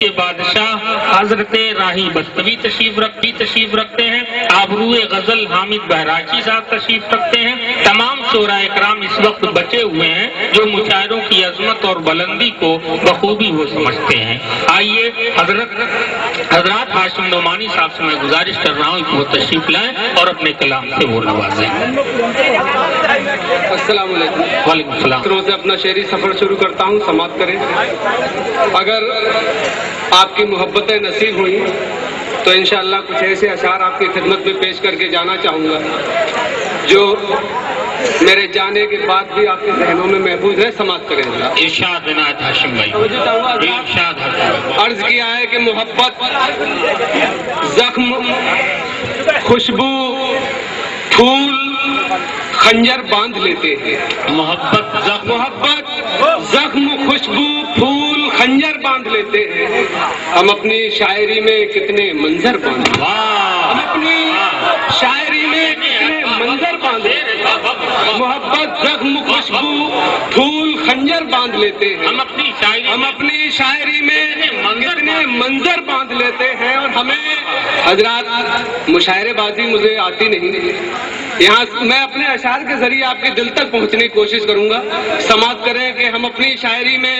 کے بادشاہ حضرت راہی بستوی تشریف رکھتے ہیں، آبروئے غزل حامد بہرائچی صاحب تشریف رکھتے ہیں۔ تمام شعراء اکرام اس وقت بچے ہوئے ہیں جو مشاعروں کی عظمت اور بلندی کو بخوبی وہ سمجھتے ہیں۔ آئیے حضرات ہاشم نعمانی صاحب سے میں گزارش کر رہا ہوں کہ وہ تشریف لائیں اور اپنے کلام سے وہ نوازیں۔ السلام علیکم۔ وعلیکم السلام۔ روز اپنا شعری سفر شروع کرتا ہوں، سماعت کریں۔ اگر آپ کی محبتیں نصیب ہوئی تو انشاءاللہ کچھ ایسے اشعار آپ کی خدمت میں پیش کر کے جانا چاہوں گا جو میرے جانے کے بعد بھی آپ کے ذہنوں میں محفوظ ہے۔ سماعت کریں۔ ارشاد عنایت ہاشم بھائی، ارشاد ہاشم۔ عرض کیا ہے کہ محبت زخم، خوشبو، پھول، خنجر باندھ لیتے ہیں۔ محبت زخم، خوشبو، پھول، خنجر باندھ لیتے ہیں۔ ہم اپنی شاعری میں کتنے منظر باندھے، ہم اپنی شاعری میں کتنے منظر باندھے۔ محبت زخم، خوشبو، پھول، خنجر باندھ لیتے ہیں۔ ہم اپنی شاعری میں کتنے منظر باندھ لیتے ہیں۔ اور ہمیں حضرات مشاعرے بازی مجھے آتی نہیں، یہاں میں اپنے اشعار کے ذریعے آپ کے دل تک پہنچنے کی کوشش کروں گا۔ سماعت کریں کہ ہم اپنی شاعری میں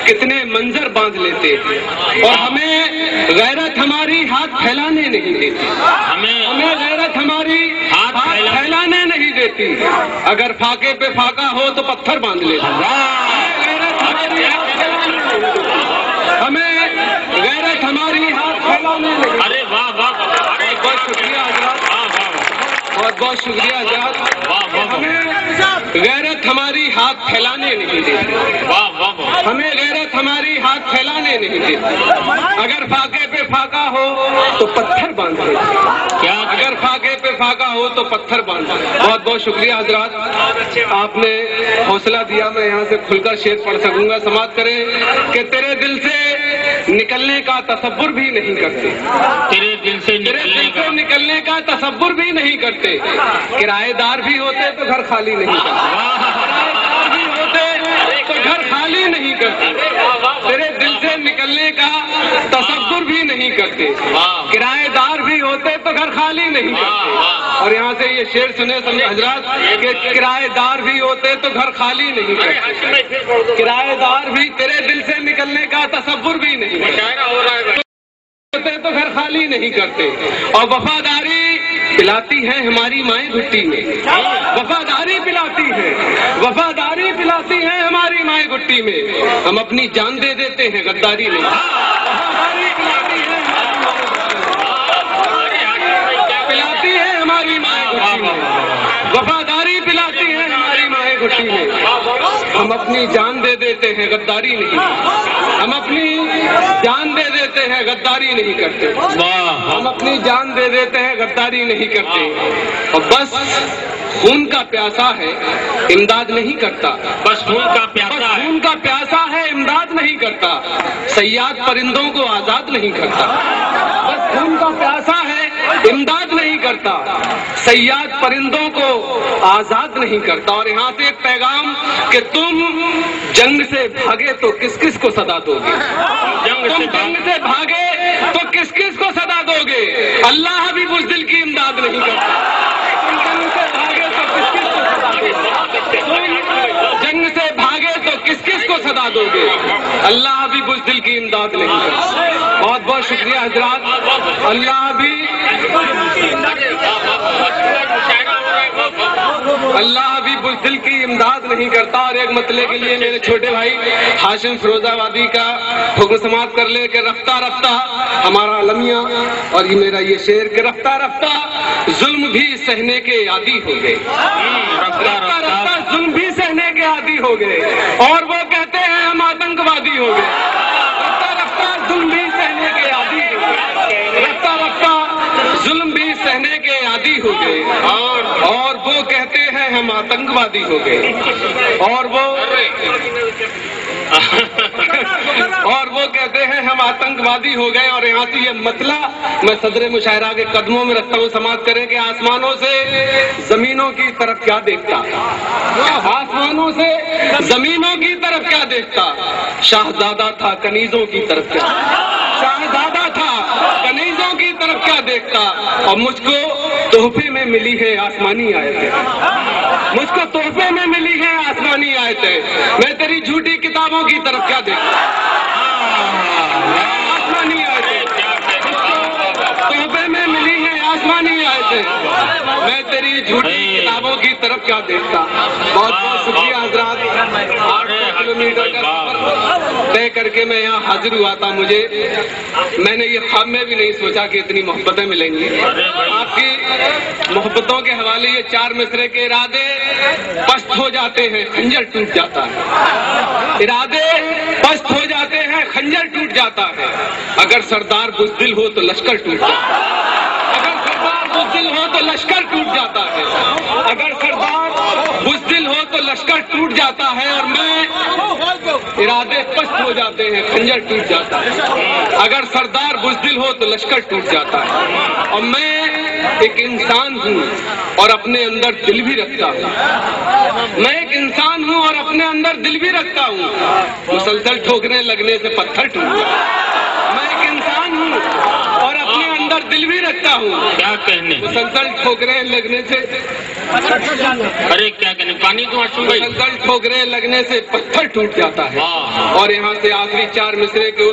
کتنے منظر باندھ لیتے ہیں اور ہمیں غیرت ہماری ہاتھ پھیلانے نہیں دیتی، ہمیں غیرت ہماری ہاتھ پھیلانے نہیں دیتی۔ اگر فاقے پہ فاقہ ہو تو پتھر باندھ لیتے، ہمیں غیرت ہماری ہاتھ پھیلانے نہیں دیتی۔ ارے واہ واہ، بہت شکریہ حضرات، بہت بہت شکریہ حضرات۔ ہمیں غیرت ہماری ہاتھ پھیلانے نہیں دیتی، ہمیں غیرت ہماری ہاتھ پھیلانے نہیں دیتی۔ اگر فاقے پہ فاقہ ہو تو پتھر باندھ لیتے، اگر فاقے پہ فاقہ ہو تو پتھر باندھ لیتے۔ بہت بہت شکریہ حضرات، آپ نے حوصلہ دیا، میں یہاں سے کھل کر شعر پڑھ سکوں گا۔ سماعت کریں کہ تیرے دل سے نکلنے کا تصور بھی نہیں کرتے، تیرے دل سے نکلنے کا تصور بھی نہیں کرتے۔ کرایہ دار بھی ہوتے تو گھر خالی نہیں کرتے، تیرے دل سے نکلنے کا تصور بھی نہیں کرتے۔ کرایہ دار بھی ہوتے تو گھر خالی نہیں کرتے۔ اور یہاں سے یہ شعر سنے حضرات کہ کرایہ دار بھی ہوتے تو گھر خالی نہیں کرتے، کرایہ دار بھی تیرے دل سے نکلنے کا تصور بھی نہیں ہوتے تو گھر خالی نہیں کرتے۔ اور وفاداری پلاتی ہے ہماری مائیں گھٹی میں، وفاداری پلاتی ہے ہماری مائیں گھٹی میں۔ ہم اپنی جان دے دیتے ہیں غداری میں، پلاتی ہے ہماری مائیں گھٹی میں، وفاداری پلاتی ہے ہماری مائیں گھٹی میں۔ ہم اپنی جان دے دیتے ہیں غداری نہیں، ہم اپنی جان دے دیتے ہیں غداری نہیں کرتے، ہم اپنی جان دے دیتے ہیں غداری نہیں کرتے۔ اور بس خون کا پیاسا ہے امداد نہیں کرتا، بس خون کا پیاسا ہے امداد نہیں کرتا، صیاد پرندوں کو آزاد نہیں کرتا۔ بس خون کا پیاسا ہے امداد نہیں کرتا، صیاد پرندوں کو آزاد نہیں کرتا۔ اور یہاں سے ایک پیغام کہ تم جنگ سے بھاگے تو کس کس کو صدا دو گے، تم جنگ سے بھاگے تو کس کس کو صدا دو گے، اللہ بھی بزدل کی امداد نہیں کرتا۔ تم جنگ سے بھاگے تو کس کس کو صدا دو گے، تم جنگ سے بھاگے تو کس کس کو صدا دو گے، اللہ بھی بزدل کی امداد نہیں کرتا۔ بہت بہت شکریہ حضرات، اللہ بھی بزدل کی امداد نہیں کرتا۔ اور ایک مسئلے کے لیے میرے چھوٹے بھائی ہاشم فیروز آبادی کا حکم سماعت کر لے کہ رفتہ رفتہ ہمارا المیہ اور یہ میرا یہ شعر کہ رفتہ رفتہ ظلم بھی سہنے کے عادی ہو گئے، رفتہ رفتہ ظلم بھی سہنے کے عادی ہو گئے، اور وہ کہتے ہیں ہم آتنکوادی ہو گئے۔ رفتہ رفتہ ظلم بھی سہنے کے عادی ہو گئے، رفتہ رفتہ ظلم بھی سہنے کے عادی ہو گئے، اور وہ کہتے ہیں ہم آتنکوادی ہو گئے، اور وہ اور وہ کہتے ہیں ہم آتنکوادی ہو گئے، اور یہاں سے یہ مسئلہ میں صدر مشاعرہ کے قدموں میں رکھتا ہوں، سماعت کریں کہ آسمانوں سے زمینوں کی طرف کیا دیکھتا، آسمانوں سے زمینوں کی طرف کیا دیکھتا، شاہزادہ تھا کنیزوں کی طرف کیا، شاہزادہ تھا کنیزوں کی طرف کیا دیکھتا، اور مجھ کو تحفے میں ملی ہے آسمانی آیتیں، مجھ کو تحفے میں ملی ہے آسمانی آیتیں، میں تیری جھوٹی کتابوں کی طرف کیا دیکھتا، آسمانی آیتیں، تحفے میں ملی ہے آسمانی آیتیں، میں تیری جھوٹی کتابوں کی طرف کیا دیکھتا۔ بہت بہت شکریہ حضرات، 800 کلومیٹر کا سفر طے کر کے میں یہاں حاضر ہوا تھا، میں نے یہ خواب میں بھی نہیں سوچا کہ اتنی محبتیں ملیں گی۔ آپ کی محبتوں کے حوالے یہ 4 مصرے کے ارادے پست ہو جاتے ہیں، خنجر ٹوٹ جاتا ہے، ارادے پست ہو جاتے ہیں، خنجر ٹوٹ جاتا ہے، اگر سردار بزدل ہو تو لشکر ٹوٹ جاتا ہے، اگر سردار بزدل ہو تو لشکر ٹوٹ جاتا ہے، اگر سردار بزدل ہو تو لشکر ٹوٹ جاتا ہے، اور میں ارادے پست ہو جاتے ہیں، خنجر ٹوٹ جاتا ہے، اگر سردار بزدل ہو تو لشکر ٹوٹ جاتا ہے، اور میں ایک انسان ہوں اور اپنے اندر دل بھی رکھتا ہوں، میں ایک انسان ہوں اور اپنے اندر دل بھی رکھتا ہوں، مسلسل ٹھوکریں لگنے سے پتھر ٹوٹ جاتا، میں ایک انسان ہوں اور اپنے اندر دل بھی رکھتا ہوں، کیا کہنے، مسلسل ٹھوکریں لگنے سے، ارے کیا کہنے، پانی تو آنسو بھائی، مسلسل ٹھوکریں لگنے سے پتھر ٹوٹ جاتا ہے، اور یہاں سے آخری 4 مصرے کے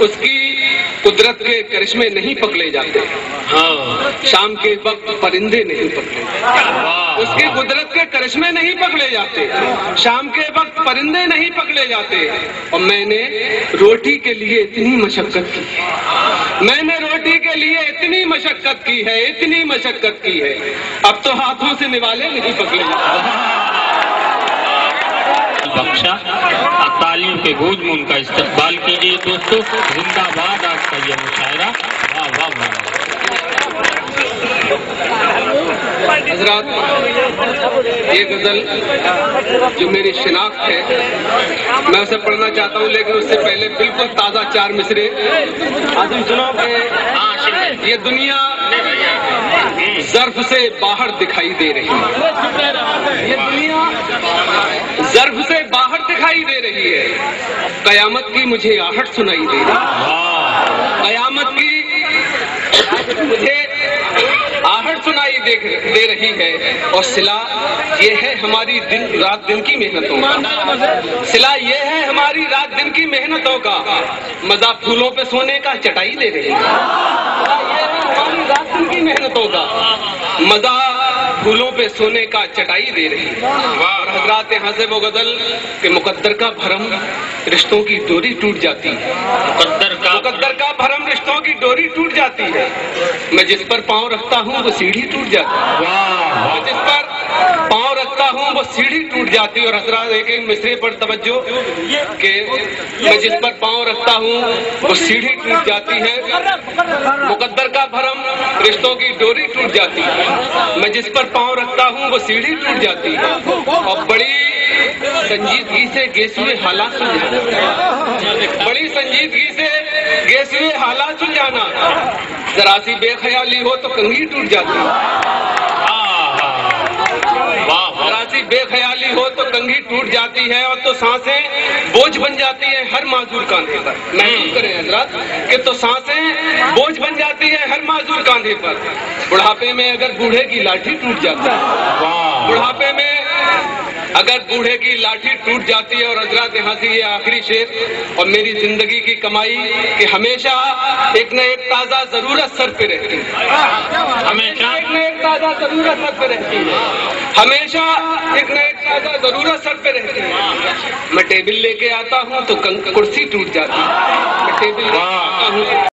اس کی قدرت کے کرشمے نہیں پکڑے جاتے، شام کے وقت پرندے نہیں پکڑے جاتے، اس کی قدرت کے کرشمے نہیں پکڑے جاتے، شام کے وقت پرندے نہیں پکڑے جاتے، اور میں نے روٹی کے لیے اتنی مشقت کی ہے، میں نے روٹی کے لیے اتنی مشقت کی ہے، اتنی مشقت کی ہے، اب تو ہاتھوں سے نوالے نہیں پکڑے جاتے۔ بخشا تعلیم کے گود میں ان کا استقبال کیجیے دوستو، زندہ باد آج کا یہ مشاعرہ، واہ واہ واہ۔ حضرات، یہ غزل جو میری شناخت ہے میں اسے پڑھنا چاہتا ہوں، لیکن اس سے پہلے بالکل تازہ 4 مصرے آدمی سنو کہ یہ دنیا ظرف سے باہر دکھائی دے رہی ہے، یہ دنیا ظرف سے باہر دکھائی دے رہی ہے، قیامت کی مجھے آہٹ سنائی دے رہی ہے، قیامت کی مجھے آہٹ سنائی دے رہی ہے، اور صلہ یہ ہے ہماری رات دن کی محنتوں کا، صلہ یہ ہے ہماری رات دن کی محنتوں کا، مزہ پھولوں پہ سونے کا چٹائی دے رہی ہے، یہ ہے ہماری رات دن کی محنتوں کا، مزہ پھولوں پہ سونے کا چٹائی دے رہی ہے۔ اور حضرات، یہاں سے وہ غزل کہ مقدر کا بھرم رشتوں کی ڈوری ٹوٹ جاتی ہے، مقدر کا بھرم رشتوں کی ڈوری ٹوٹ جاتی ہے، میں جس پر پاؤں رکھتا ہوں وہ سیڑھی ٹوٹ جاتی ہے، میں جس پر پاؤں رکھتا ہوں وہ سیڑھی ٹوٹ جاتی ہے۔ اور حضرات ایک مصرے پر توجہ کہ میں جس پر پاؤں رکھتا ہوں وہ سیڑھی ٹوٹ جاتی ہے، مقدر کا بھرم رشتوں کی ڈوری ٹوٹ جاتی ہے، میں جس پر پاؤں رکھتا ہوں وہ سیڑھی ٹوٹ جاتی ہے، اور بڑی سنجیدگی سے گیسوئے حالات سلجھانا، بڑی سنجیدگی سے گیسوئے حالات سلجھانا، ذرا سی بے خیالی ہو تو کنگھی ٹوٹ جاتی ہے، ذرا سی بے خیالی ہو تو کنگھی ٹوٹ جاتی ہے، اور تو سانسیں بوجھ بن جاتی ہیں ہر معذور کاندھے پر، محسوس کریں حضرات کہ تو سانسیں بوجھ بن جاتی ہیں ہر معذور کاندھے پر، بڑھاپے میں اگر بوڑھے کی لاٹھی ٹوٹ جاتی ہے، بڑھاپے میں اگر بوڑھے کی لاٹھی ٹوٹ جاتی ہے۔ اور حضرات یہاں سے یہ آخری شعر اور میری زندگی کی کمائی کہ ہمیشہ ایک نہ ایک تازہ ضرورت سر پہ رہتی ہے، ہمیشہ ایک نہ ایک تازہ ضرورت سر پہ رہتی ہے، ہمیشہ ایک نہ ایک تازہ ضرورت سر پہ رہتی ہے۔ میں ٹیبل لے کے آتا ہوں تو کرسی ٹوٹ جاتی ہے، میں ٹیبل لے کے آتا ہوں